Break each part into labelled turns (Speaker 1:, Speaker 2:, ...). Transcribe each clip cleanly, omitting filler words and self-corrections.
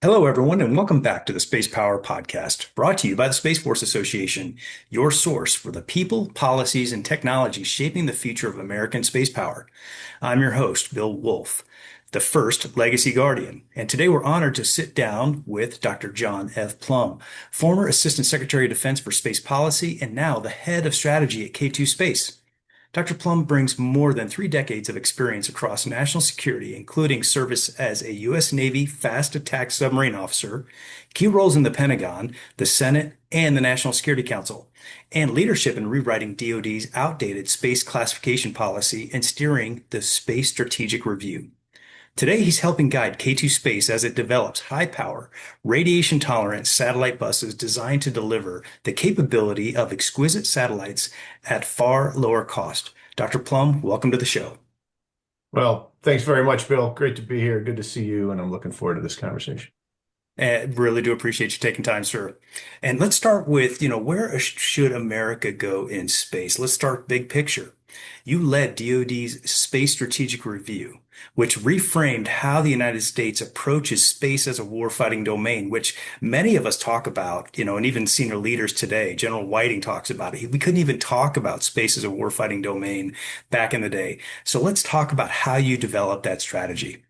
Speaker 1: Hello, everyone, and welcome back to the Space Power Podcast, brought to you by the Space Force Association, your source for the people, policies, and technologies shaping the future of American space power. I'm your host, Bill Wolf, the first Legacy Guardian, and today we're honored to sit down with Dr. John F. Plumb, former Assistant Secretary of Defense for Space Policy and now the head of strategy at K2 Space. Dr. Plumb brings more than 3 decades of experience across national security, including service as a U.S. Navy fast attack submarine officer, key roles in the Pentagon, the Senate, and the National Security Council, and leadership in rewriting DoD's outdated space classification policy and steering the Space Strategic Review. Today, he's helping guide K2 Space as it develops high-power, radiation-tolerant satellite buses designed to deliver the capability of exquisite satellites at far lower cost. Dr. Plumb, welcome to the show.
Speaker 2: Well, thanks very much, Bill. Great to be here. Good to see you, and I'm looking forward to this conversation.
Speaker 1: And really do appreciate you taking time, sir. And let's start with, where should America go in space? Let's start big picture. You led DoD's Space Strategic Review, which reframed how the United States approaches space as a warfighting domain, which many of us talk about, and even senior leaders today. General Whiting talks about it. We couldn't even talk about space as a warfighting domain back in the day. So let's talk about how you developed that strategy.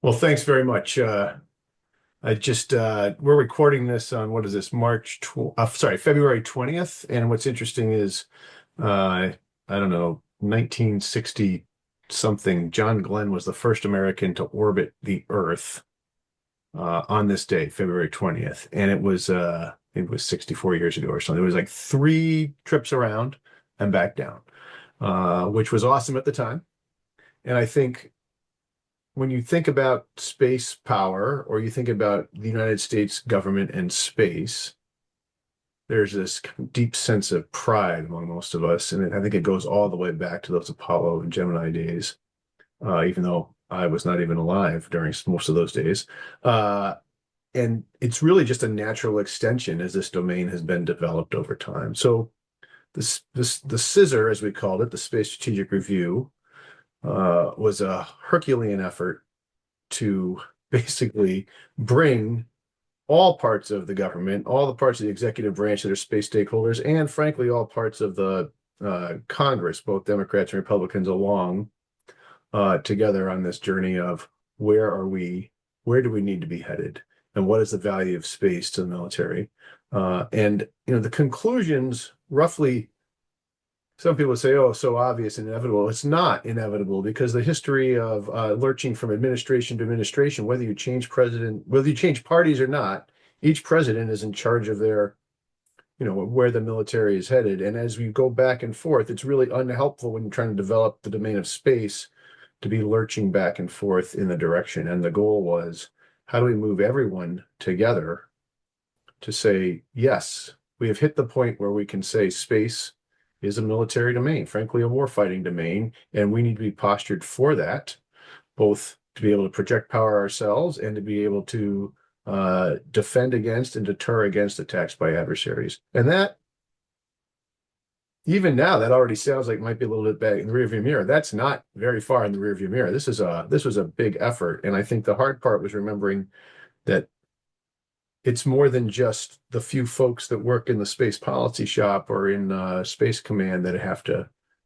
Speaker 2: Well, thanks very much. We're recording this on, what is this, February 20th. And what's interesting is, I don't know, 1960 something, John Glenn was the first American to orbit the Earth on this day, February 20th. And it was 64 years ago or something. It was like 3 trips around and back down, which was awesome at the time. And I think when you think about space power or you think about the United States government and space, there's this deep sense of pride among most of us. And I think it goes all the way back to those Apollo and Gemini days, even though I was not even alive during most of those days. And it's really just a natural extension as this domain has been developed over time. So the scissor, as we called it, the Space Strategic Review, was a Herculean effort to basically bring all parts of the government, all the parts of the executive branch that are space stakeholders, and frankly, all parts of the Congress, both Democrats and Republicans, along together on this journey of where are we, where do we need to be headed, and what is the value of space to the military. The conclusions roughly. Some people say, "Oh, so obvious and inevitable." It's not inevitable because the history of lurching from administration to administration, whether you change president, whether you change parties or not, each president is in charge of their, where the military is headed. And as we go back and forth, it's really unhelpful when you're trying to develop the domain of space to be lurching back and forth in the direction. And the goal was, how do we move everyone together to say, yes, we have hit the point where we can say space is a military domain, frankly, a warfighting domain, and we need to be postured for that, both to be able to project power ourselves and to be able to defend against and deter against attacks by adversaries. And that, even now, that already sounds like it might be a little bit back in the rearview mirror. That's not very far in the rearview mirror. This was a big effort, and I think the hard part was remembering that it's more than just the few folks that work in the space policy shop or in Space Command that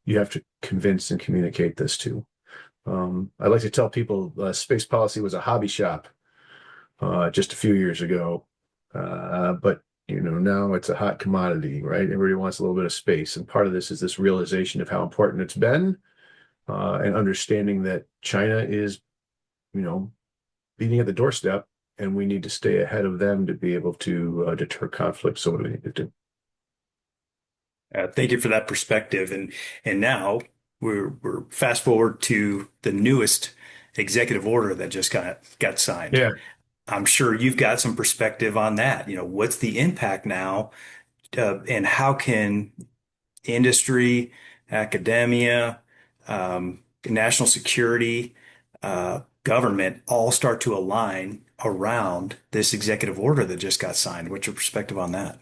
Speaker 2: you have to convince and communicate this to. I like to tell people space policy was a hobby shop just a few years ago, but now it's a hot commodity, right? Everybody wants a little bit of space, and part of this is this realization of how important it's been, and understanding that China is, beating at the doorstep, and we need to stay ahead of them to be able to deter conflict. So what do we need to do?
Speaker 1: Thank you for that perspective. And now we're fast forward to the newest executive order that just got signed.
Speaker 2: Yeah.
Speaker 1: I'm sure you've got some perspective on that. What's the impact now, and how can industry, academia, national security, government all start to align around this executive order that just got signed? What's your perspective on that?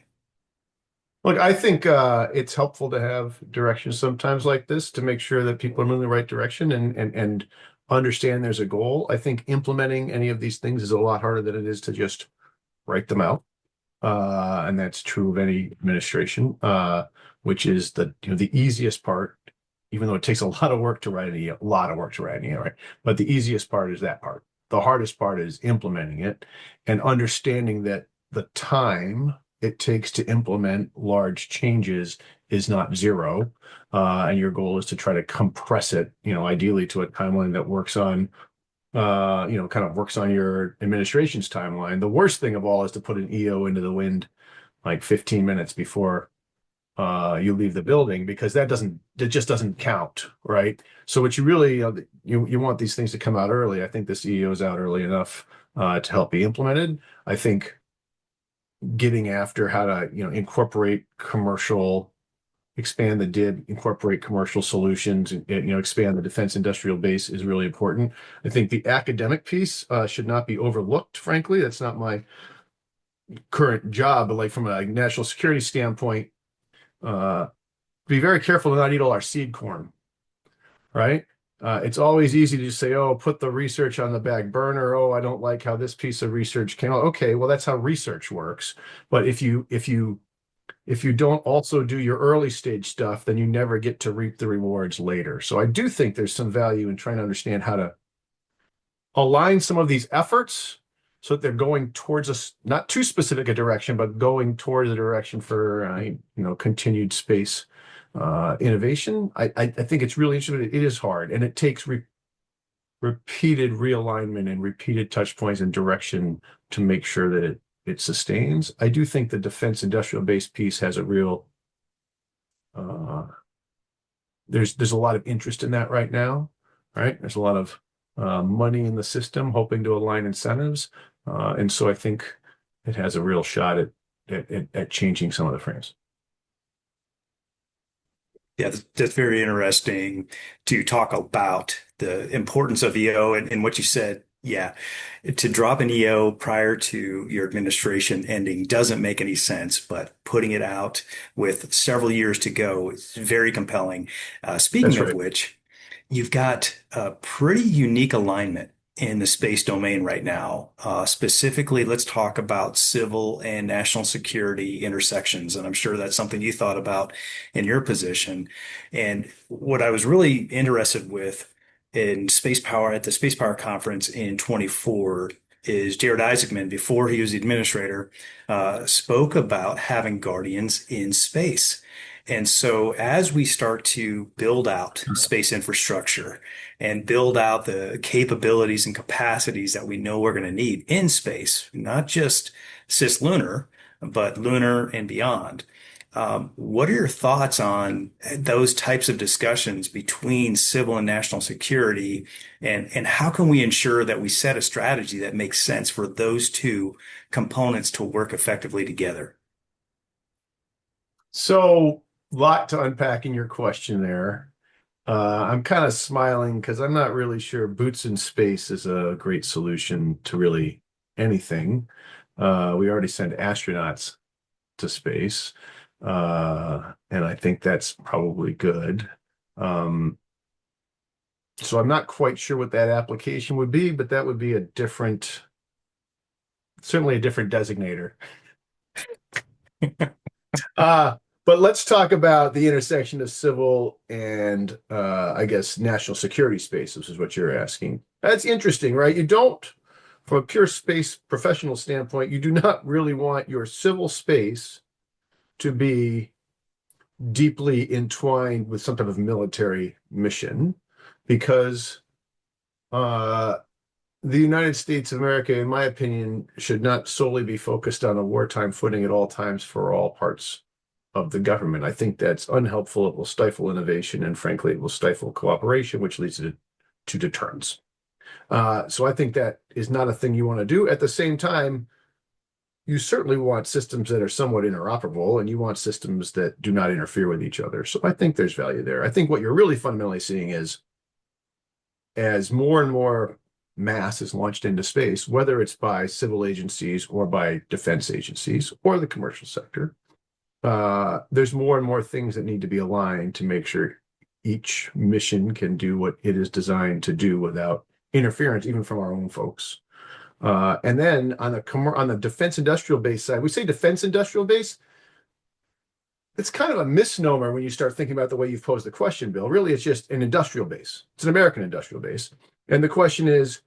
Speaker 2: Look, I think it's helpful to have direction sometimes like this to make sure that people are moving in the right direction. And understand there's a goal. I think implementing any of these things is a lot harder than it is to just write them out. And that's true of any administration, which is the easiest part, even though it takes a lot of work to write a lot of work to write an EO, right? But the easiest part is that part. The hardest part is implementing it and understanding that the time it takes to implement large changes is not zero. And your goal is to try to compress it, ideally to a timeline that works on kind of works on your administration's timeline. The worst thing of all is to put an EO into the wind like 15 minutes before you leave the building, because it just doesn't count, right? So what you really, you want these things to come out early. I think this EO is out early enough to help be implemented. I think getting after how to, incorporate expand the DIB, incorporate commercial solutions, and expand the defense industrial base is really important. I think the academic piece should not be overlooked, frankly. That's not my current job, but like from a national security standpoint, be very careful to not eat all our seed corn, right? It's always easy to just say, oh, put the research on the back burner. Oh, I don't like how this piece of research came out. Okay, well, that's how research works. But if you don't also do your early stage stuff, then you never get to reap the rewards later. So I do think there's some value in trying to understand how to align some of these efforts so that they're going towards not too specific a direction, but going towards a direction for continued space innovation. I think it's really interesting. It is hard, and it takes repeated realignment and repeated touch points and direction to make sure that it sustains. I do think the defense industrial base piece has a real there's a lot of interest in that right now, right? There's a lot of money in the system hoping to align incentives. And so I think it has a real shot at changing some of the frames.
Speaker 1: Yeah, that's very interesting to talk about the importance of EO and what you said. Yeah, to drop an EO prior to your administration ending doesn't make any sense, but putting it out with several years to go is very compelling. Speaking
Speaker 2: That's
Speaker 1: of
Speaker 2: right.
Speaker 1: which, you've got a pretty unique alignment in the space domain right now. Specifically, let's talk about civil and national security intersections. And I'm sure that's something you thought about in your position. And what I was really interested with in space power at the Space Power Conference in 24 is Jared Isaacman, before he was the administrator, spoke about having guardians in space. And so, as we start to build out space infrastructure and build out the capabilities and capacities that we know we're going to need in space, not just cislunar, but lunar and beyond, what are your thoughts on those types of discussions between civil and national security, and how can we ensure that we set a strategy that makes sense for those two components to work effectively together?
Speaker 2: So, lot to unpack in your question there. I'm kind of smiling because I'm not really sure boots in space is a great solution to really anything. We already send astronauts to space, and I think that's probably good. Um, so I'm not quite sure what that application would be, but that would be certainly a different designator. Uh, but let's talk about the intersection of civil and I guess national security spaces is what you're asking. That's interesting, right? From a pure space professional standpoint, you do not really want your civil space to be deeply entwined with some type of military mission, because uh, the United States of America, in my opinion, should not solely be focused on a wartime footing at all times for all parts of the government. I think that's unhelpful. It will stifle innovation, and frankly, it will stifle cooperation, which leads to deterrence. So I think that is not a thing you want to do. At the same time, you certainly want systems that are somewhat interoperable, and you want systems that do not interfere with each other. So I think there's value there. I think what you're really fundamentally seeing is, as more and more mass is launched into space, whether it's by civil agencies or by defense agencies or the commercial sector, there's more and more things that need to be aligned to make sure each mission can do what it is designed to do without interference, even from our own folks. And then on the defense industrial base side, we say defense industrial base. It's kind of a misnomer when you start thinking about the way you've posed the question, Bill. Really, it's just an industrial base. It's an American industrial base. And the question is,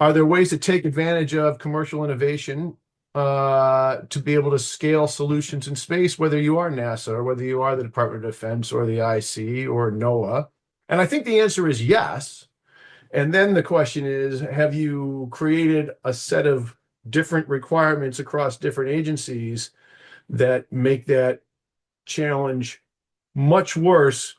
Speaker 2: are there ways to take advantage of commercial innovation to be able to scale solutions in space, whether you are NASA or whether you are the Department of Defense or the IC or NOAA? And I think the answer is yes. And then the question is, have you created a set of different requirements across different agencies that make that challenge much worse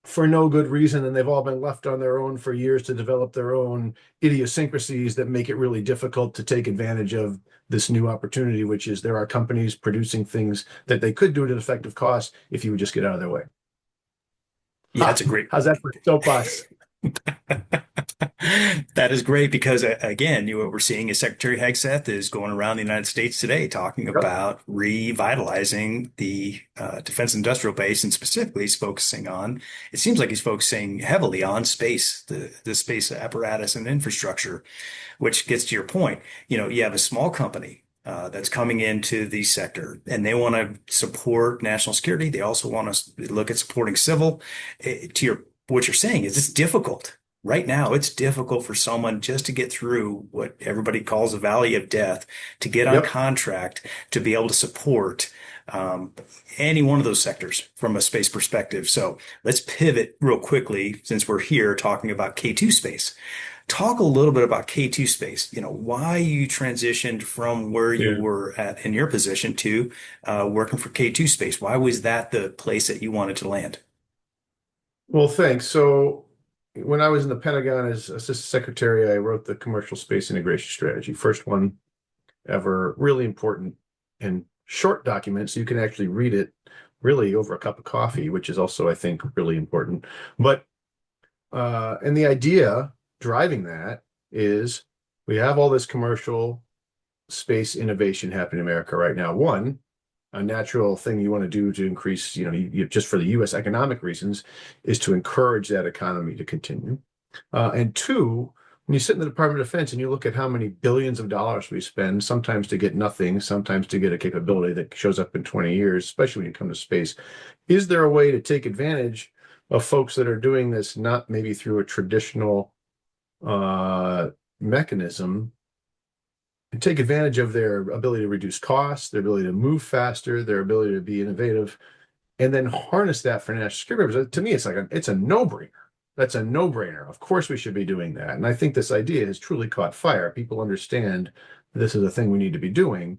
Speaker 2: for no good reason, and they've all been left on their own for years to develop their own idiosyncrasies that make it really difficult to take advantage of this new opportunity, which is there are companies producing things that they could do at an effective cost if you would just get out of their way.
Speaker 1: Yeah, that's a great
Speaker 2: How's that for soapbox?
Speaker 1: That is great because again, what we're seeing is Secretary Hegseth is going around the United States today talking
Speaker 2: Yep.
Speaker 1: about revitalizing the defense industrial base, and specifically he's focusing on, it seems like he's focusing heavily on space, the space apparatus and infrastructure, which gets to your point. You have a small company that's coming into the sector and they want to support national security. They also want to look at supporting civil. What you're saying is it's difficult. Right now, it's difficult for someone just to get through what everybody calls the valley of death, to get on
Speaker 2: Yep.
Speaker 1: contract, to be able to support any one of those sectors from a space perspective. So let's pivot real quickly since we're here talking about K2 space. Talk a little bit about K2 space, why you transitioned from where you
Speaker 2: Yeah.
Speaker 1: were at in your position to working for K2 space. Why was that the place that you wanted to land?
Speaker 2: Well, thanks. So when I was in the Pentagon as assistant secretary, I wrote the commercial space integration strategy, first one ever, really important and short document, so you can actually read it really over a cup of coffee, which is also, I think, really important. But and the idea driving that is we have all this commercial space innovation happening in America right now. One, a natural thing you want to do to increase, just for the U.S. economic reasons, is to encourage that economy to continue. And two, when you sit in the Department of Defense and you look at how many billions of dollars we spend, sometimes to get nothing, sometimes to get a capability that shows up in 20 years, especially when you come to space, is there a way to take advantage of folks that are doing this, not maybe through a traditional mechanism, and take advantage of their ability to reduce costs, their ability to move faster, their ability to be innovative, and then harness that for national security purposes? To me, it's a no-brainer. That's a no-brainer. Of course, we should be doing that. And I think this idea has truly caught fire. People understand this is a thing we need to be doing.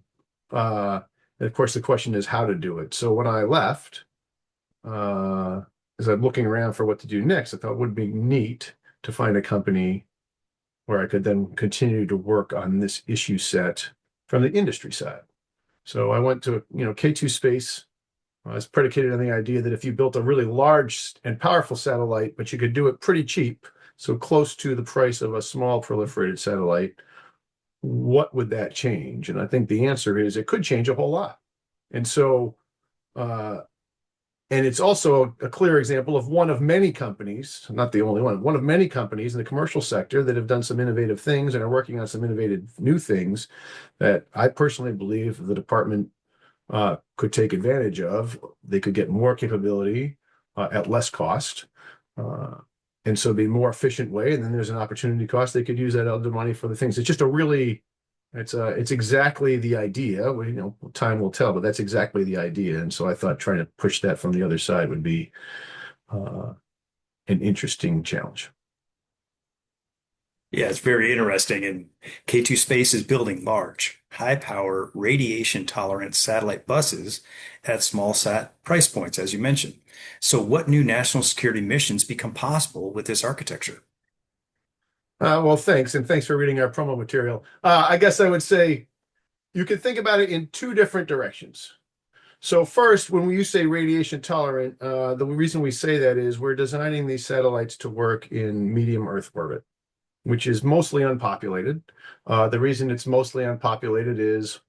Speaker 2: And of course, the question is how to do it. So when I left, as I'm looking around for what to do next, I thought it would be neat to find a company where I could then continue to work on this issue set from the industry side. So I went to, K2 Space. It's predicated on the idea that if you built a really large and powerful satellite, but you could do it pretty cheap, so close to the price of a small proliferated satellite, what would that change? And I think the answer is it could change a whole lot. And so, and it's also a clear example of one of many companies, not the only one of many companies in the commercial sector that have done some innovative things and are working on some innovative new things that I personally believe the department could take advantage of. They could get more capability at less cost. And so be more efficient way. And then there's an opportunity cost. They could use that other money for the things. It's just it's exactly the idea. Time will tell, but that's exactly the idea. And so I thought trying to push that from the other side would be an interesting challenge.
Speaker 1: Yeah, it's very interesting. And K2 Space is building large, high power, radiation tolerant satellite buses at small sat price points, as you mentioned. So, what new national security missions become possible with this architecture?
Speaker 2: Well, thanks. And thanks for reading our promo material. I guess I would say you could think about it in two different directions. So first, when you say radiation tolerant, the reason we say that is we're designing these satellites to work in medium Earth orbit, which is mostly unpopulated. The reason it's mostly unpopulated is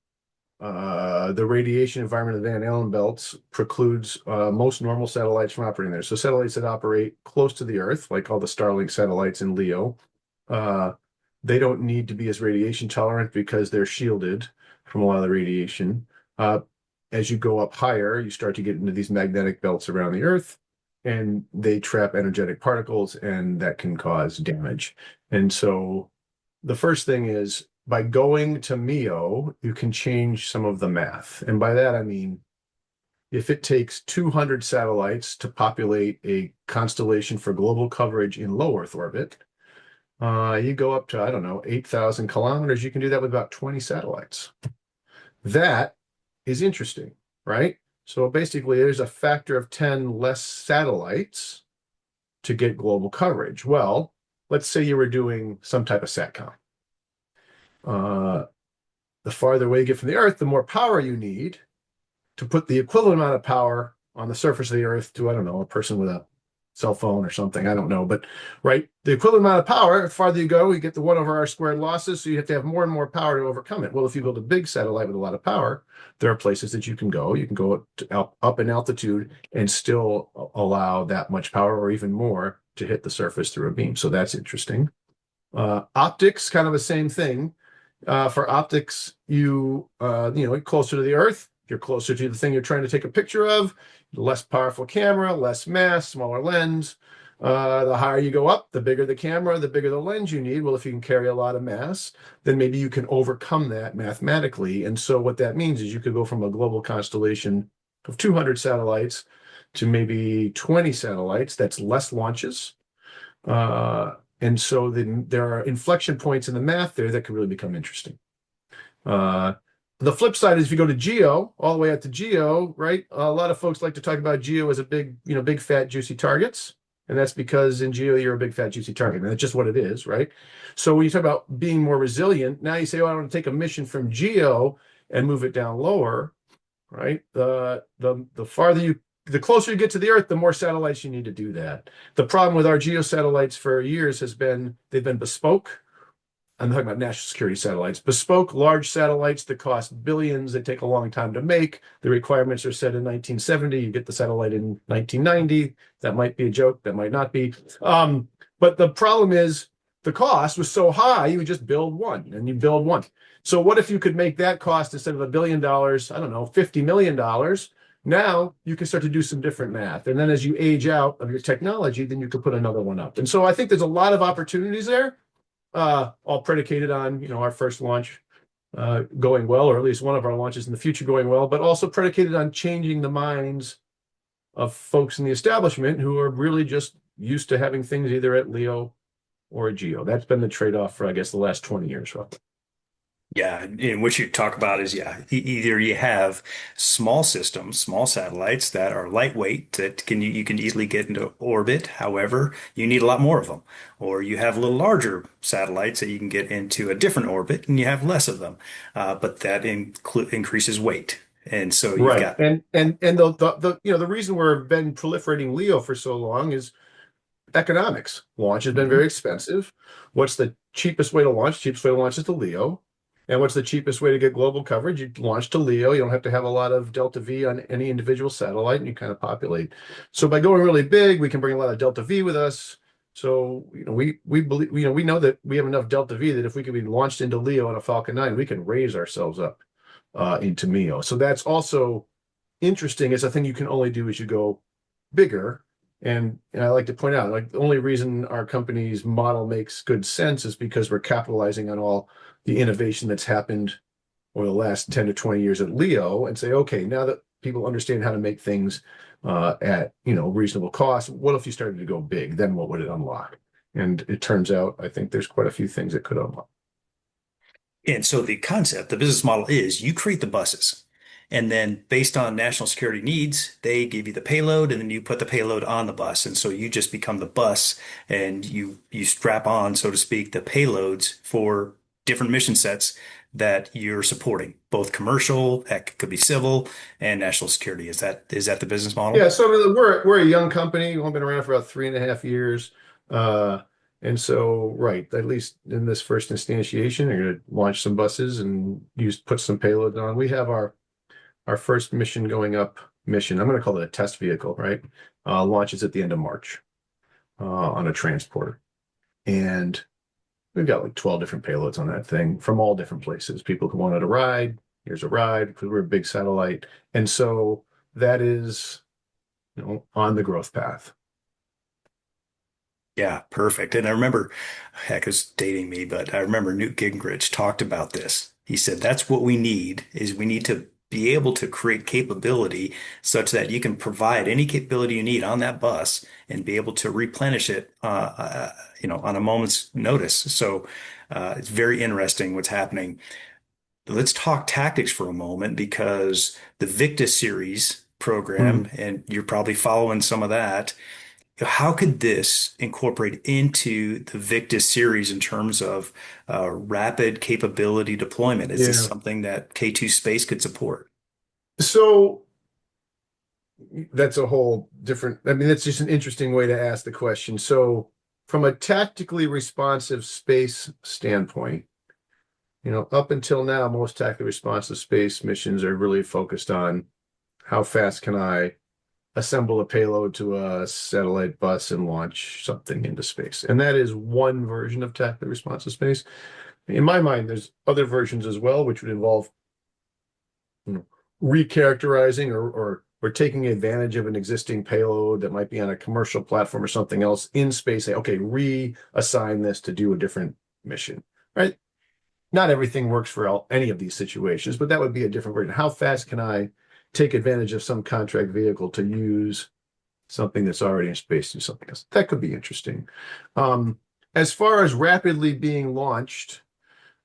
Speaker 2: the radiation environment of the Van Allen belts precludes most normal satellites from operating there. So satellites that operate close to the Earth, like all the Starlink satellites in LEO, uh, they don't need to be as radiation tolerant because they're shielded from a lot of the radiation. Uh, as you go up higher, you start to get into these magnetic belts around the Earth, and they trap energetic particles, and that can cause damage. And so the first thing is by going to MEO, you can change some of the math. And by that, I mean, if it takes 200 satellites to populate a constellation for global coverage in low Earth orbit, you go up to, I don't know, 8,000 kilometers. You can do that with about 20 satellites. That is interesting, right? So basically, there's a factor of 10 less satellites to get global coverage. Well, let's say you were doing some type of SATCOM. Uh, the farther away you get from the Earth, the more power you need to put the equivalent amount of power on the surface of the Earth to, I don't know, a person with a cell phone or something. I don't know. But, right, the equivalent amount of power, the farther you go, you get the 1 over r squared losses. So you have to have more and more power to overcome it. Well, if you build a big satellite with a lot of power, there are places that you can go. You can go up in altitude and still allow that much power or even more to hit the surface through a beam. So that's interesting. Optics, kind of the same thing. For optics, closer to the Earth, you're closer to the thing you're trying to take a picture of, less powerful camera, less mass, smaller lens. The higher you go up, the bigger the camera, the bigger the lens you need. Well, if you can carry a lot of mass, then maybe you can overcome that mathematically. And so what that means is you could go from a global constellation of 200 satellites to maybe 20 satellites. That's less launches. And so then there are inflection points in the math there that can really become interesting. Uh, the flip side is if you go to geo, all the way out to geo, right? A lot of folks like to talk about geo as a big fat juicy targets. And that's because in geo, you're a big fat juicy target. And that's just what it is, right? So when you talk about being more resilient, now you say, oh, I want to take a mission from geo and move it down lower, right? The closer you get to the Earth, the more satellites you need to do that. The problem with our geo satellites for years has been they've been bespoke. I'm talking about national security satellites, bespoke large satellites that cost billions, that take a long time to make. The requirements are set in 1970. You get the satellite in 1990. That might be a joke. That might not be. But the problem is the cost was so high, you would just build one and you build one. So what if you could make that cost instead of $1 billion, I don't know, $50 million? Now you can start to do some different math. And then as you age out of your technology, then you could put another one up. And so I think there's a lot of opportunities there, all predicated on, our first launch going well, or at least one of our launches in the future going well, but also predicated on changing the minds of folks in the establishment who are really just used to having things either at LEO or at GEO. That's been the trade-off for, I guess, the last 20 years. Roughly.
Speaker 1: Yeah, and what you talk about is, either you have small systems, small satellites that are lightweight that you can easily get into orbit. However, you need a lot more of them, or you have a little larger satellites that you can get into a different orbit, and you have less of them, but that increases weight, and so you've
Speaker 2: Right.
Speaker 1: got.
Speaker 2: And the reason we've been proliferating LEO for so long is economics. Launch has been
Speaker 1: Mhm.
Speaker 2: very expensive. What's the cheapest way to launch? Cheapest way to launch is to LEO. And what's the cheapest way to get global coverage? You launch to LEO. You don't have to have a lot of delta V on any individual satellite, and you kind of populate. So by going really big, we can bring a lot of delta V with us. So we believe we know that we have enough delta V that if we can be launched into LEO on a Falcon 9, we can raise ourselves up into MEO. So that's also interesting. It's a thing you can only do as you go bigger. And I like to point out, like the only reason our company's model makes good sense is because we're capitalizing on all the innovation that's happened over the last 10 to 20 years at Leo and say, okay, now that people understand how to make things at reasonable cost, what if you started to go big? Then what would it unlock? And it turns out, I think there's quite a few things it could unlock.
Speaker 1: And so the concept, the business model is you create the buses. And then based on national security needs, they give you the payload and then you put the payload on the bus. And so you just become the bus and you strap on, so to speak, the payloads for different mission sets that you're supporting, both commercial, that could be civil, and national security. Is that the business model?
Speaker 2: Yeah, so we're a young company. We've only been around for about 3.5 years. And so, right, at least in this first instantiation, you're going to launch some buses and put some payloads on. We have our first mission going up mission. I'm going to call it a test vehicle, right? Launches at the end of March on a transporter. And we've got like 12 different payloads on that thing from all different places. People who wanted a ride, here's a ride because we're a big satellite. And so that is, on the growth path.
Speaker 1: Yeah, perfect. And I remember, heck, it's dating me, but I remember Newt Gingrich talked about this. He said, that's what we need is we need to be able to create capability such that you can provide any capability you need on that bus and be able to replenish it, on a moment's notice. So, it's very interesting what's happening. Let's talk tactics for a moment because the Victus series program,
Speaker 2: Mhm.
Speaker 1: and you're probably following some of that. How could this incorporate into the Victus series in terms of rapid capability deployment? Is this
Speaker 2: Yeah.
Speaker 1: something that K2 Space could support?
Speaker 2: So that's a whole different, I mean, that's just an interesting way to ask the question. So, from a tactically responsive space standpoint, up until now, most tactically responsive space missions are really focused on how fast can I assemble a payload to a satellite bus and launch something into space. And that is one version of tactically responsive space. In my mind, there's other versions as well, which would involve recharacterizing or taking advantage of an existing payload that might be on a commercial platform or something else in space. Say, okay, reassign this to do a different mission, right? Not everything works for any of these situations, but that would be a different version. How fast can I take advantage of some contract vehicle to use something that's already in space to do something else? That could be interesting. As far as rapidly being launched,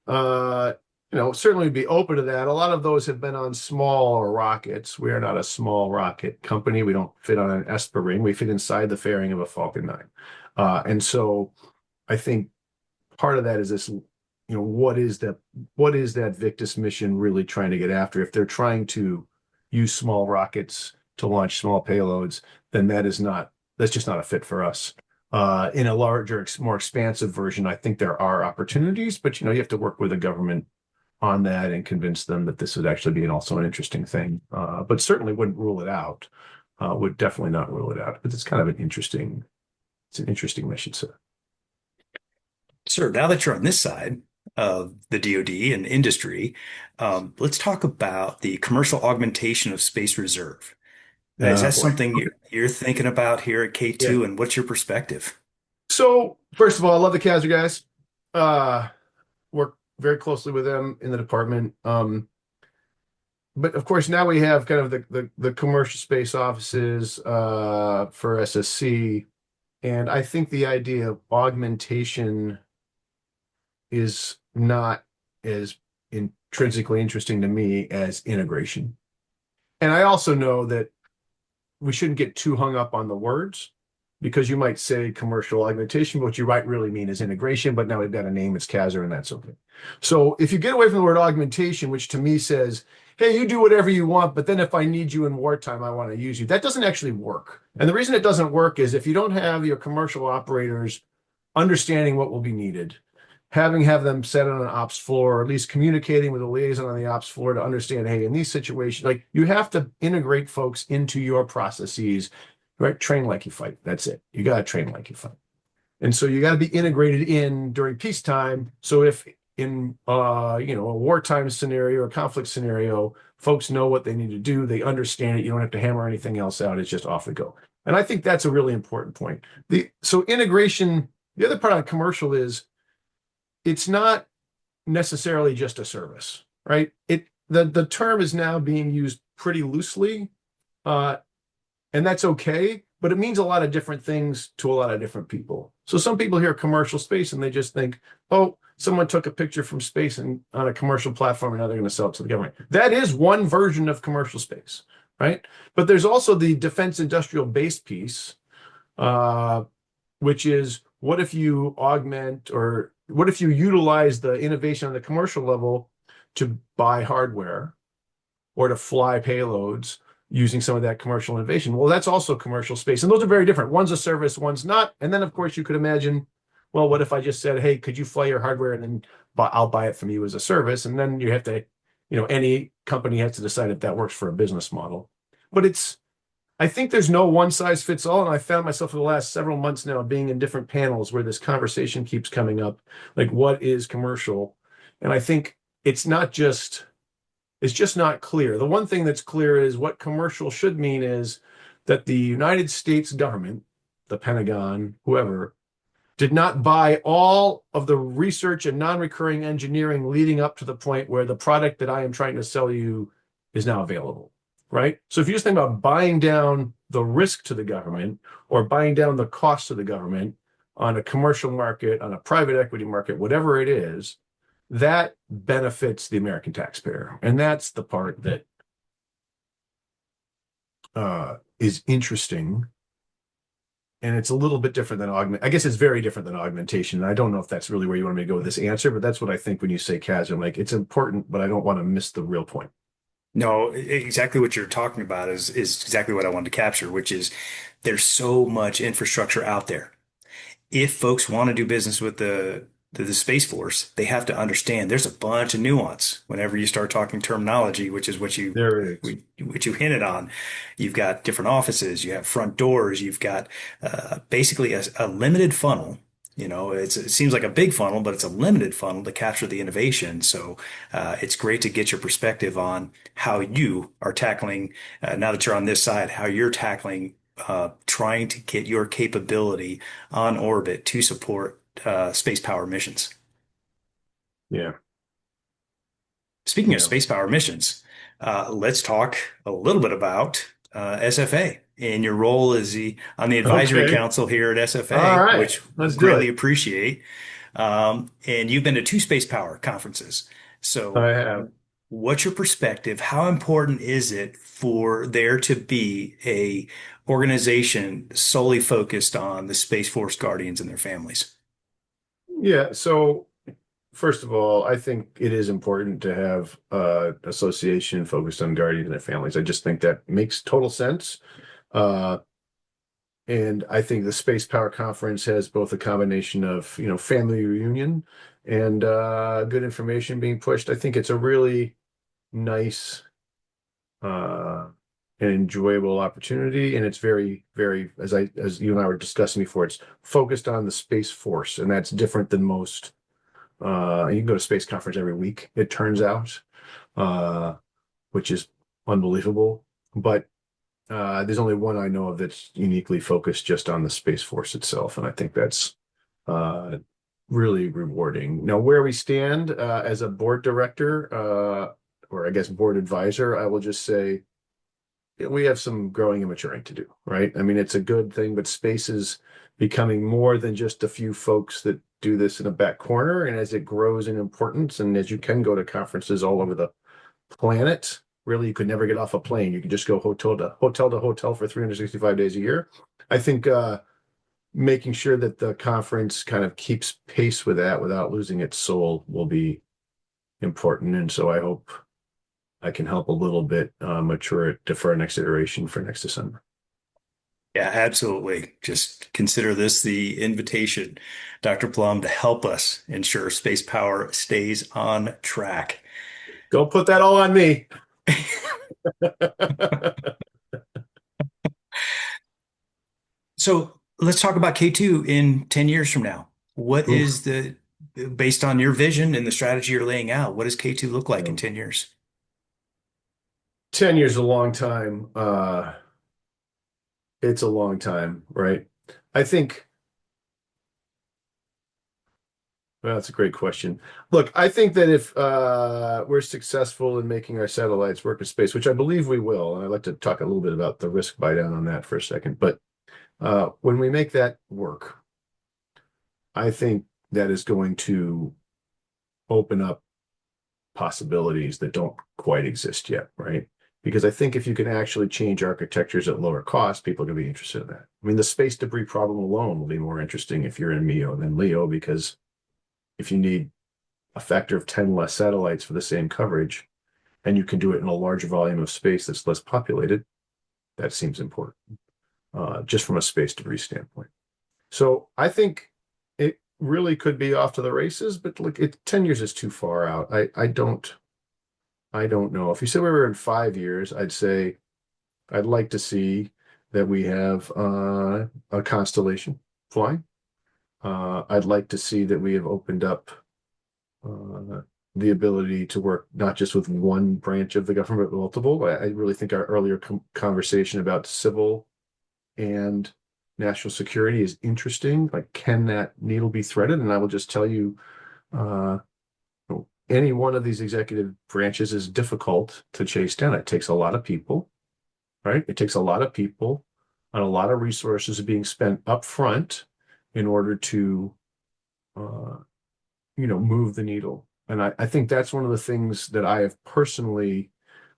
Speaker 2: uh, certainly be open to that. A lot of those have been on small rockets. We are not a small rocket company. We don't fit on an Esper ring. We fit inside the fairing of a Falcon 9. And so I think part of that is this, what is that Victus mission really trying to get after? If they're trying to use small rockets to launch small payloads, then that's just not a fit for us. In a larger, more expansive version, I think there are opportunities, but you have to work with the government on that and convince them that this would actually be also an interesting thing. But certainly wouldn't rule it out. Would definitely not rule it out. But it's an interesting mission set.
Speaker 1: Sir, now that you're on this side of the DoD and industry, let's talk about the commercial augmentation of Space Reserve. Is that
Speaker 2: Boy.
Speaker 1: something
Speaker 2: Okay.
Speaker 1: you're thinking about here at
Speaker 2: Yeah.
Speaker 1: K2, and what's your perspective?
Speaker 2: So first of all, I love the Kaiser guys. Uh, Work very closely with them in the department. But of course, now we have kind of the commercial space offices for SSC, and I think the idea of augmentation is not as intrinsically interesting to me as integration. And I also know that we shouldn't get too hung up on the words because you might say commercial augmentation, but what you might really mean is integration. But now we've got a name, it's Kaiser, and that's okay. So if you get away from the word augmentation, which to me says, hey, you do whatever you want, but then if I need you in wartime, I want to use you. That doesn't actually work. And the reason it doesn't work is if you don't have your commercial operators understanding what will be needed, have them set on an ops floor, or at least communicating with a liaison on the ops floor to understand, hey, in these situations, like you have to integrate folks into your processes, right? Train like you fight. That's it. You got to train like you fight. And so you got to be integrated in during peacetime. So if in a wartime scenario or conflict scenario, folks know what they need to do, they understand it. You don't have to hammer anything else out. It's just off we go. And I think that's a really important point. So integration, the other part on commercial is it's not necessarily just a service, right? The term is now being used pretty loosely, uh, and that's okay, but it means a lot of different things to a lot of different people. So some people hear commercial space and they just think, oh, someone took a picture from space and on a commercial platform and now they're going to sell it to the government. That is one version of commercial space, right? But there's also the defense industrial base piece, uh, which is what if you augment or what if you utilize the innovation on the commercial level to buy hardware or to fly payloads using some of that commercial innovation? Well, that's also commercial space. And those are very different. One's a service, one's not. And then, of course, you could imagine Well, what if I just said, hey, could you fly your hardware and then I'll buy it from you as a service? And then you have to, any company has to decide if that works for a business model. But I think there's no one size fits all. And I found myself for the last several months now being in different panels where this conversation keeps coming up, like what is commercial? And I think it's just not clear. The one thing that's clear is what commercial should mean is that the United States government, the Pentagon, whoever, did not buy all of the research and non-recurring engineering leading up to the point where the product that I am trying to sell you is now available, right? So if you just think about buying down the risk to the government or buying down the cost to the government on a commercial market, on a private equity market, whatever it is, that benefits the American taxpayer. And that's the part that is interesting. And it's a little bit different than I guess it's very different than augmentation. And I don't know if that's really where you want me to go with this answer, but that's what I think when you say chasm. Like it's important, but I don't want to miss the real point.
Speaker 1: No, exactly what you're talking about is exactly what I wanted to capture, which is there's so much infrastructure out there. If folks want to do business with the Space Force, they have to understand there's a bunch of nuance whenever you start talking terminology, which is what
Speaker 2: There is.
Speaker 1: which you hinted on. You've got different offices, you have front doors, you've got basically a limited funnel. It seems like a big funnel, but it's a limited funnel to capture the innovation. So it's great to get your perspective on how you are tackling, now that you're on this side, how you're tackling trying to get your capability on orbit to support space power missions.
Speaker 2: Yeah.
Speaker 1: Speaking of
Speaker 2: Yeah.
Speaker 1: space power missions, let's talk a little bit about SFA and your role as on the advisory
Speaker 2: Okay.
Speaker 1: council here at
Speaker 2: All
Speaker 1: SFA,
Speaker 2: right.
Speaker 1: which we
Speaker 2: Let's do
Speaker 1: greatly
Speaker 2: it.
Speaker 1: appreciate. And you've been to two space power conferences.
Speaker 2: I
Speaker 1: So,
Speaker 2: have.
Speaker 1: what's your perspective? How important is it for there to be a organization solely focused on the Space Force Guardians and their families?
Speaker 2: Yeah. So first of all, I think it is important to have association focused on guardians and their families. I just think that makes total sense. Uh, and I think the Space Power Conference has both a combination of, family reunion and good information being pushed. I think it's a really nice uh, and enjoyable opportunity, and it's very, very, as you and I were discussing before, it's focused on the Space Force, and that's different than most. You can go to Space Conference every week, it turns out, uh, which is unbelievable. But there's only one I know of that's uniquely focused just on the Space Force itself, and I think that's uh, really rewarding. Now, where we stand as a board director, or I guess board advisor, I will just say we have some growing and maturing to do, right? I mean, it's a good thing, but space is becoming more than just a few folks that do this in a back corner. And as it grows in importance, and as you can go to conferences all over the planet, really, you could never get off a plane. You could just go hotel to hotel for 365 days a year. I think making sure that the conference kind of keeps pace with that without losing its soul will be important. And so I hope I can help a little bit mature it for our next iteration for next December.
Speaker 1: Yeah, absolutely. Just consider this the invitation, Dr. Plum, to help us ensure space power stays on track.
Speaker 2: Don't put that all on me.
Speaker 1: So let's talk about K2 in 10 years from now. What
Speaker 2: Oof.
Speaker 1: is based on your vision and the strategy you're laying out, what does K2 look like in
Speaker 2: Um,
Speaker 1: 10 years?
Speaker 2: 10 years is a long time. It's a long time, right? I think, well, that's a great question. Look, I think that if we're successful in making our satellites work in space, which I believe we will, and I'd like to talk a little bit about the risk buy down on that for a second, but when we make that work, I think that is going to open up possibilities that don't quite exist yet, right? Because I think if you can actually change architectures at lower cost, people are going to be interested in that. I mean, the space debris problem alone will be more interesting if you're in MEO than LEO, because if you need a factor of 10 less satellites for the same coverage, and you can do it in a larger volume of space that's less populated, that seems important, just from a space debris standpoint. So I think really could be off to the races, but look, 10 years is too far out. I don't know. If you said we were in 5 years, I'd say I'd like to see that we have a constellation flying. I'd like to see that we have opened up the ability to work not just with one branch of the government, but multiple. I really think our earlier conversation about civil and national security is interesting. Like, can that needle be threaded? And I will just tell you, uh, any one of these executive branches is difficult to chase down. It takes a lot of people, right? It takes a lot of people and a lot of resources being spent up front in order to, uh, move the needle. And I think that's one of the things that I have personally,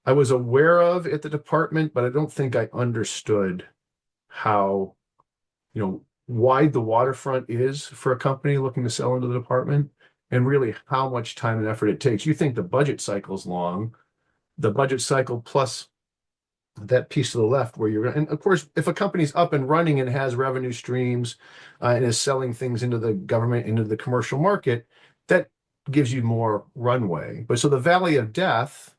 Speaker 2: I was aware of at the department, but I don't think I understood how, wide the waterfront is for a company looking to sell into the department and really how much time and effort it takes. You think the budget cycle is long, the budget cycle plus that piece to the left where and of course, if a company's up and running and has revenue streams and is selling things into the government, into the commercial market, that gives you more runway. But so the valley of death,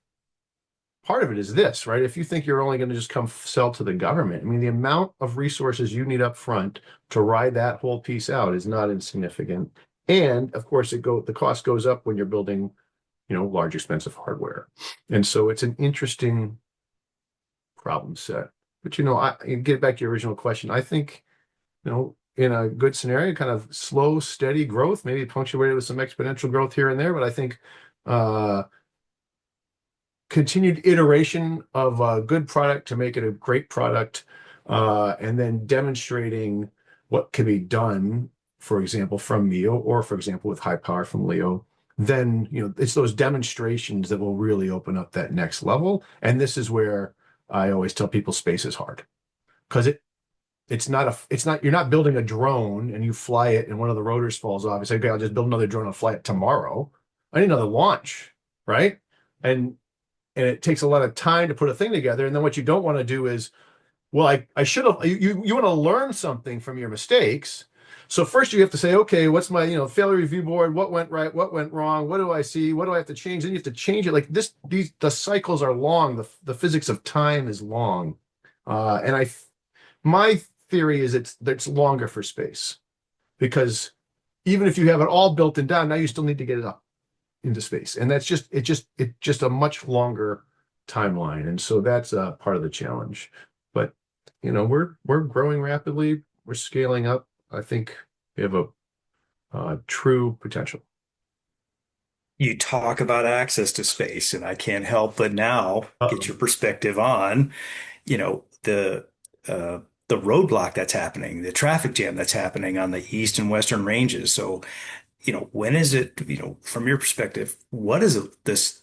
Speaker 2: part of it is this, right? If you think you're only going to just come sell to the government, I mean, the amount of resources you need up front to ride that whole piece out is not insignificant. And of course, the cost goes up when you're building, large, expensive hardware. And so it's an interesting problem set. But I get back to your original question. I think, in a good scenario, kind of slow, steady growth, maybe punctuated with some exponential growth here and there. But I think continued iteration of a good product to make it a great product, and then demonstrating what can be done, for example, from MEO, or for example, with high power from LEO, then, it's those demonstrations that will really open up that next level. And this is where I always tell people space is hard because you're not building a drone and you fly it and one of the rotors falls off. You say, okay, I'll just build another drone and fly it tomorrow. I need another launch, right? And it takes a lot of time to put a thing together. And then what you don't want to do is, well, I should have, you want to learn something from your mistakes. So first you have to say, okay, what's my, failure review board? What went right? What went wrong? What do I see? What do I have to change? Then you have to change it. Like the cycles are long. The physics of time is long. And my theory is it's longer for space because even if you have it all built and down, now you still need to get it up into space. And that's just a much longer timeline. And so that's part of the challenge. But we're growing rapidly. We're scaling up. I think we have a true potential.
Speaker 1: You talk about access to space, and I can't help but now get
Speaker 2: Uh-oh.
Speaker 1: your perspective on, you know, the uh, the roadblock that's happening, the traffic jam that's happening on the east and western ranges. So, when is it, from your perspective, what does this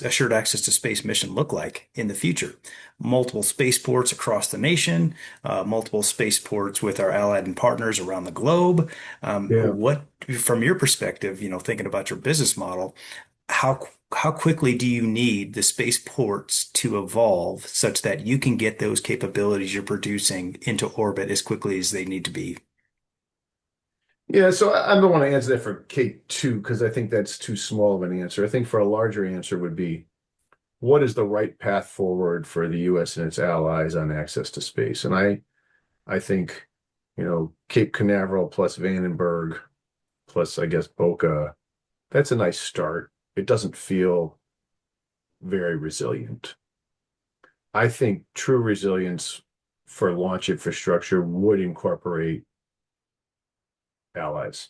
Speaker 1: assured access to space mission look like in the future? Multiple spaceports across the nation, multiple spaceports with our allied and partners around the globe.
Speaker 2: Yeah.
Speaker 1: What, from your perspective, thinking about your business model, how quickly do you need the spaceports to evolve such that you can get those capabilities you're producing into orbit as quickly as they need to be?
Speaker 2: Yeah, so I don't want to answer that for K2 because I think that's too small of an answer. I think for a larger answer would be what is the right path forward for the US and its allies on access to space? And I think, Cape Canaveral plus Vandenberg plus I guess Boca, that's a nice start. It doesn't feel very resilient. I think true resilience for launch infrastructure would incorporate allies.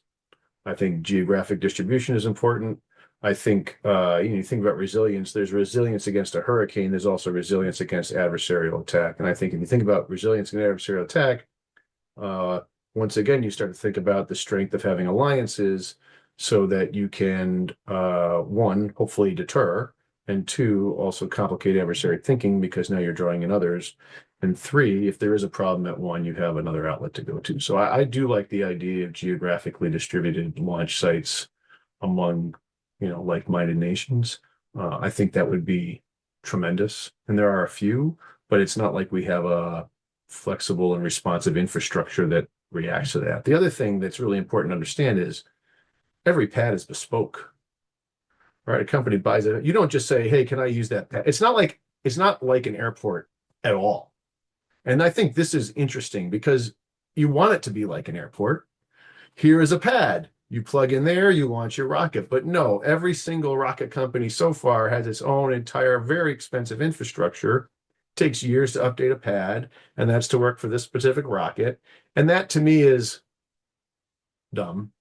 Speaker 2: I think geographic distribution is important. I think you think about resilience, there's resilience against a hurricane, there's also resilience against adversarial attack. And I think if you think about resilience against adversarial attack, uh, once again, you start to think about the strength of having alliances so that you can, one, hopefully deter, and two, also complicate adversary thinking because now you're drawing in others. And three, if there is a problem at one, you have another outlet to go to. So I do like the idea of geographically distributed launch sites among, like-minded nations. I think that would be tremendous. And there are a few, but it's not like we have a flexible and responsive infrastructure that reacts to that. The other thing that's really important to understand is every pad is bespoke, right? A company buys it. You don't just say, "Hey, can I use that pad?" It's not like an airport at all. And I think this is interesting because you want it to be like an airport. Here is a pad. You plug in there, you launch your rocket. But no, every single rocket company so far has its own entire, very expensive infrastructure. It takes years to update a pad, and that's to work for this specific rocket. And that to me is dumb.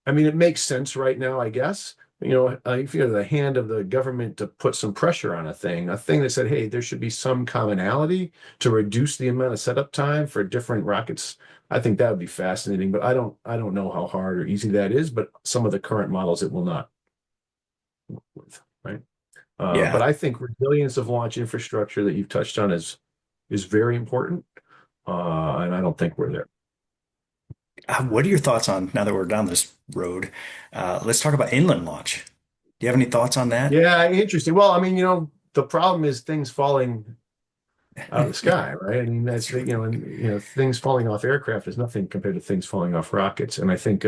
Speaker 2: I mean, it makes sense right now, I guess. If you have the hand of the government to put some pressure on a thing that said, hey, there should be some commonality to reduce the amount of setup time for different rockets. I think that would be fascinating, but I don't know how hard or easy that is, but some of the current models it will not work with, right? But
Speaker 1: Yeah.
Speaker 2: I think resilience of launch infrastructure that you've touched on is very important. And I don't think we're there.
Speaker 1: What are your thoughts on, now that we're down this road, let's talk about inland launch. Do you have any thoughts on that?
Speaker 2: Yeah, interesting. Well, I mean, the problem is things falling out of the sky, right? I mean, that's things falling off aircraft is nothing compared to things falling off rockets, and I think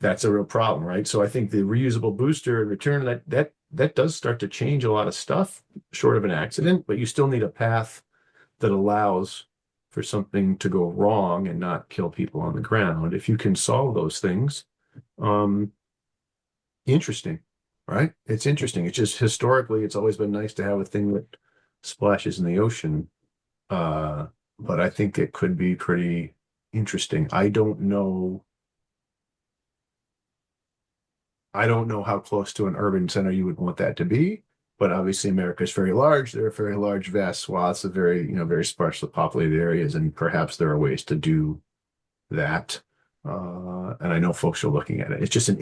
Speaker 2: that's a real problem, right? So I think the reusable booster and return that does start to change a lot of stuff, short of an accident, but you still need a path that allows for something to go wrong and not kill people on the ground. If you can solve those things, um, interesting, right? It's interesting. It's just historically, it's always been nice to have a thing that splashes in the ocean. Uh, but I think it could be pretty interesting. I don't know how close to an urban center you would want that to be, but obviously America is very large. There are very large, vast swaths of very sparsely populated areas, and perhaps there are ways to do that. And I know folks are looking at it. It's an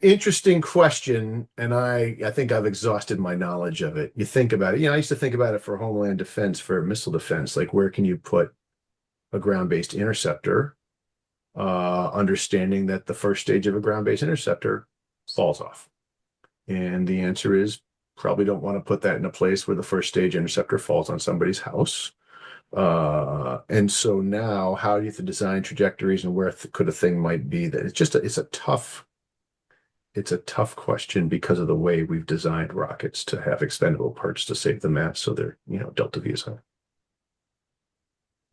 Speaker 2: interesting question, and I think I've exhausted my knowledge of it. You think about it. I used to think about it for homeland defense, for missile defense, like where can you put a ground-based interceptor, understanding that the first stage of a ground-based interceptor falls off. And the answer is probably don't want to put that in a place where the first stage interceptor falls on somebody's house. And so now how do you design trajectories and where could a thing might be that it's a tough question because of the way we've designed rockets to have expendable parts to save the mass. So they're, delta V is high.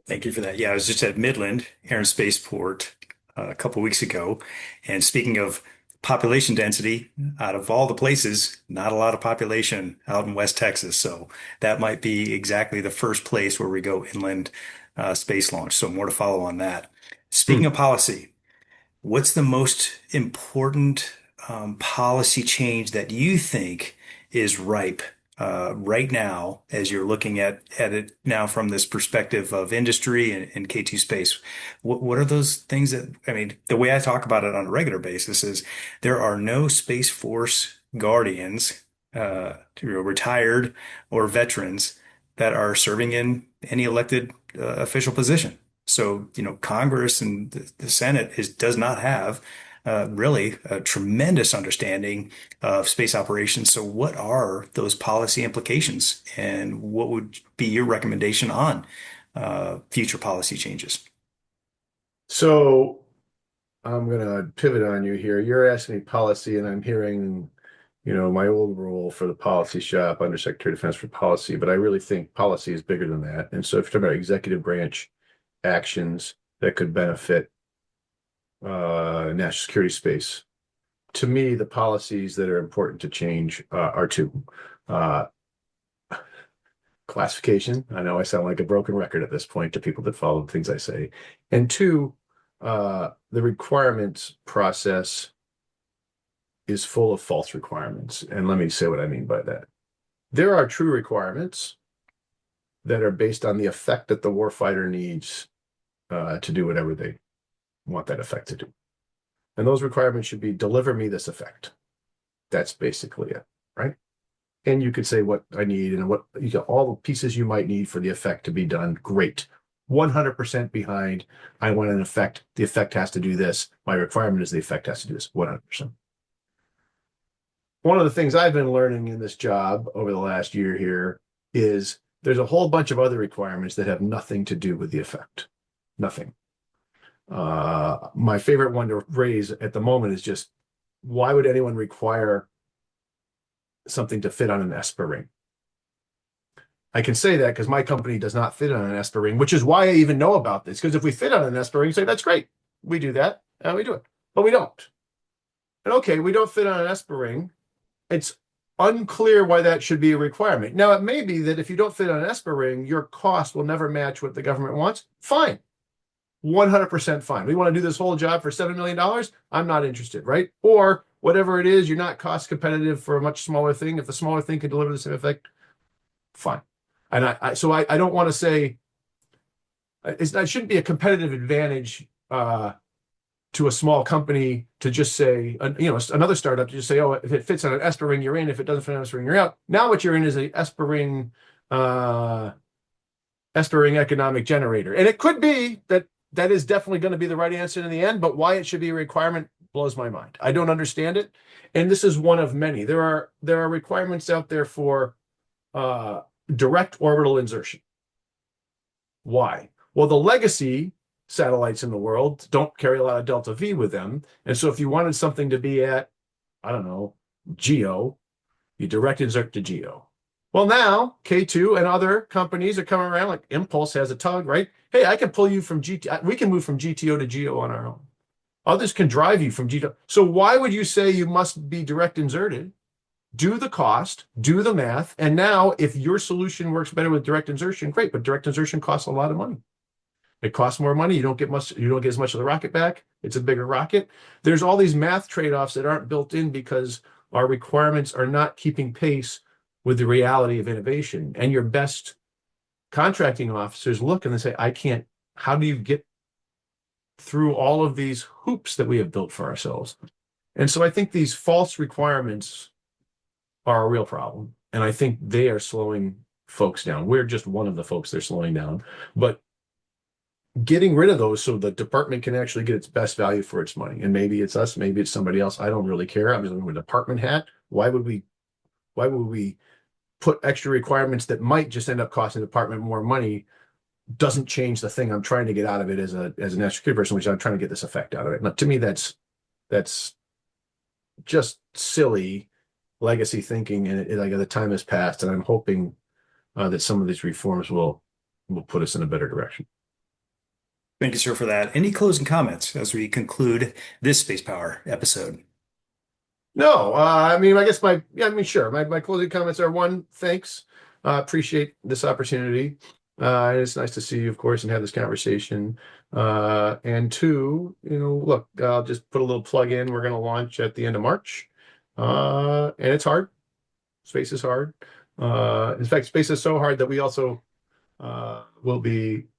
Speaker 1: Thank you for that. Yeah, I was just at Midland Air and Spaceport a couple weeks ago. And speaking of population density, out of all the places, not a lot of population out in West Texas. So that might be exactly the first place where we go inland space launch. So more to follow on that. Speaking
Speaker 2: Hmm.
Speaker 1: of policy, what's the most important policy change that you think is ripe right now as you're looking at it now from this perspective of industry and K2 space? What are those things that, I mean, the way I talk about it on a regular basis is there are no Space Force guardians, retired or veterans that are serving in any elected official position. So, Congress and the Senate does not have really a tremendous understanding of space operations. So, what are those policy implications, and what would be your recommendation on future policy changes?
Speaker 2: So I'm going to pivot on you here. You're asking me policy, and I'm hearing, my old role for the policy shop, Undersecretary of Defense for Policy, but I really think policy is bigger than that. And so if you're talking about executive branch actions that could benefit national security space, to me, the policies that are important to change are two. Uh, Classification. I know I sound like a broken record at this point to people that follow the things I say. And two, the requirements process is full of false requirements. And let me say what I mean by that. There are true requirements that are based on the effect that the warfighter needs to do whatever they want that effect to do. And those requirements should be deliver me this effect. That's basically it, right? And you could say what I need and what you got all the pieces you might need for the effect to be done. Great. 100% behind. I want an effect. The effect has to do this. My requirement is the effect has to do this. 100%. One of the things I've been learning in this job over the last year here is There's a whole bunch of other requirements that have nothing to do with the effect. Nothing. My favorite one to raise at the moment is just why would anyone require something to fit on an Esper ring? I can say that because my company does not fit on an Esper ring, which is why I even know about this. Because if we fit on an Esper ring, say that's great. We do that and we do it, but we don't. And okay, we don't fit on an Esper ring. It's unclear why that should be a requirement. Now, it may be that if you don't fit on an Esper ring, your cost will never match what the government wants. Fine. 100% fine. We want to do this whole job for $7 million. I'm not interested, right? Or whatever it is, you're not cost competitive for a much smaller thing. If the smaller thing can deliver the same effect, fine. And I don't want to say it shouldn't be a competitive advantage to a small company to just say, another startup to just say, oh, if it fits on an Esper ring, you're in. If it doesn't fit on an Esper ring, you're out. Now what you're in is a Esper ring economic generator. And it could be that is definitely going to be the right answer in the end, but why it should be a requirement blows my mind. I don't understand it. And this is one of many. There are requirements out there for direct orbital insertion. Why? Well, the legacy satellites in the world don't carry a lot of delta V with them. And so if you wanted something to be at, I don't know, GEO, you direct insert to GEO. Well, now K2 and other companies are coming around, like Impulse has a tug, right? Hey, I can pull you from GTO. We can move from GTO to GEO on our own. Others can drive you from GTO. So why would you say you must be direct inserted? Do the cost, do the math, and now if your solution works better with direct insertion, great, but direct insertion costs a lot of money. It costs more money. You don't get as much of the rocket back. It's a bigger rocket. There's all these math trade-offs that aren't built in because our requirements are not keeping pace with the reality of innovation. And your best contracting officers look and they say, how do you get through all of these hoops that we have built for ourselves? And so I think these false requirements are a real problem. And I think they are slowing folks down. We're just one of the folks they're slowing down. But getting rid of those so the department can actually get its best value for its money. And maybe it's us, maybe it's somebody else. I don't really care. I'm just wearing a department hat. Why would we put extra requirements that might just end up costing the department more money? Doesn't change the thing I'm trying to get out of it as a national security person, which I'm trying to get this effect out of it. Now, to me, that's just silly legacy thinking, and like the time has passed, and I'm hoping that some of these reforms will put us in a better direction.
Speaker 1: Thank you, sir, for that. Any closing comments as we conclude this Space Power episode?
Speaker 2: No, I guess sure. My closing comments are one, thanks. Appreciate this opportunity. It's nice to see you, of course, and have this conversation. And two, look, I'll just put a little plug in. We're going to launch at the end of March. And it's hard. Space is hard. In fact, space is so hard that we also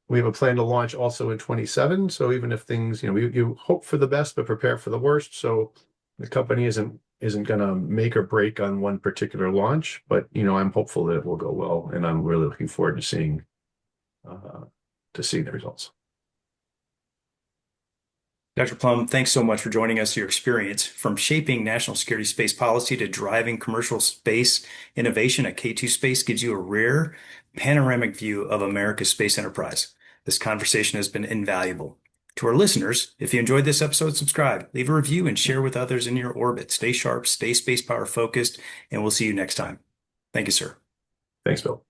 Speaker 2: we have a plan to launch also in 27. So even if things, you hope for the best, but prepare for the worst. So the company isn't going to make or break on one particular launch, but I'm hopeful that it will go well, and I'm really looking forward to seeing the results.
Speaker 1: Dr. Plumb, thanks so much for joining us. Your experience from shaping national security space policy to driving commercial space innovation at K2 Space gives you a rare panoramic view of America's space enterprise. This conversation has been invaluable. To our listeners, if you enjoyed this episode, subscribe, leave a review, and share with others in your orbit. Stay sharp, stay space power focused, and we'll see you next time. Thank you, sir.
Speaker 2: Thanks, Bill.